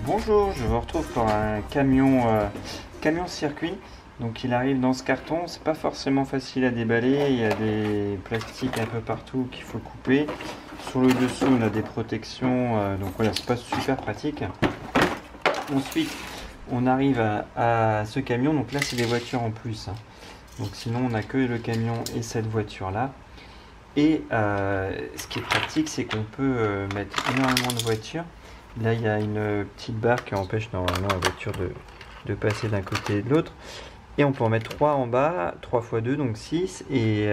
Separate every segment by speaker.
Speaker 1: Bonjour, je vous retrouve pour un camion circuit. Donc il arrive dans ce carton, c'est pas forcément facile à déballer, il y a des plastiques un peu partout qu'il faut couper. Sur le dessous on a des protections, donc voilà, c'est pas super pratique. Ensuite on arrive à ce camion, donc là c'est des voitures en plus, hein. Donc sinon on n'a que le camion et cette voiture là. Et ce qui est pratique, c'est qu'on peut mettre énormément de voitures. Là, il y a une petite barre qui empêche normalement la voiture de passer d'un côté et de l'autre. Et on peut en mettre 3 en bas, 3 x 2, donc 6, et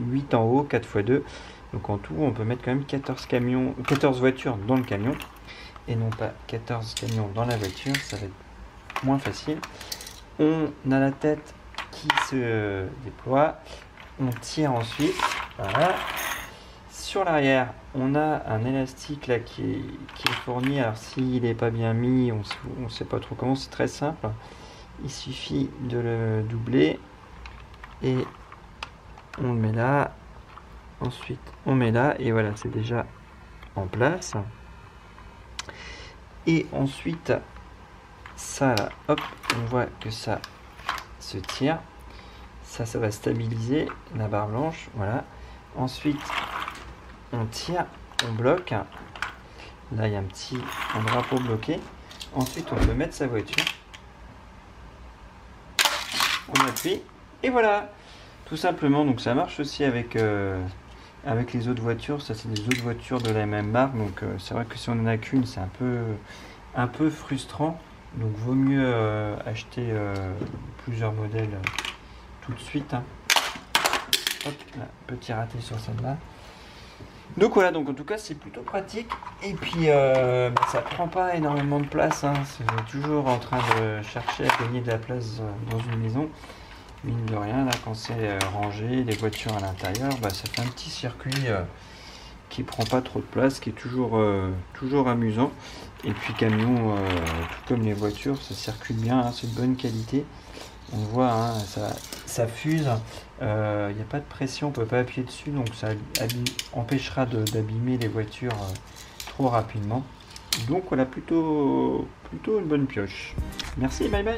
Speaker 1: 8 en haut, 4 x 2. Donc en tout, on peut mettre quand même 14 voitures dans le camion, et non pas 14 camions dans la voiture, ça va être moins facile. On a la tête qui se déploie, on tire ensuite, voilà. Sur l'arrière, on a un élastique là qui est fourni. Alors s'il n'est pas bien mis, on ne sait pas trop comment, c'est très simple. Il suffit de le doubler et on le met là. Ensuite, on met là et voilà, c'est déjà en place. Et ensuite, ça, hop, on voit que ça se tire. Ça va stabiliser la barre blanche, voilà. Ensuite, on tire, on bloque. Là, il y a un drapeau bloqué. Ensuite, on peut mettre sa voiture. On appuie et voilà. Tout simplement, donc ça marche aussi avec les autres voitures. Ça, c'est des autres voitures de la même marque. Donc, c'est vrai que si on n'en a qu'une, c'est un peu frustrant. Donc, vaut mieux acheter plusieurs modèles tout de suite, hein. Hop, là, petit raté sur celle-là. Donc voilà, donc en tout cas c'est plutôt pratique et puis ça prend pas énormément de place, hein. C'est toujours en train de chercher à gagner de la place dans une maison. Mine de rien, là quand c'est rangé, les voitures à l'intérieur, ça fait un petit circuit qui prend pas trop de place, qui est toujours amusant. Et puis camion, tout comme les voitures, ça circule bien, hein, c'est de bonne qualité. On voit, hein, ça fuse, il n'y a pas de pression, on ne peut pas appuyer dessus, donc ça empêchera d'abîmer les voitures trop rapidement. Donc voilà, plutôt une bonne pioche. Merci, bye bye.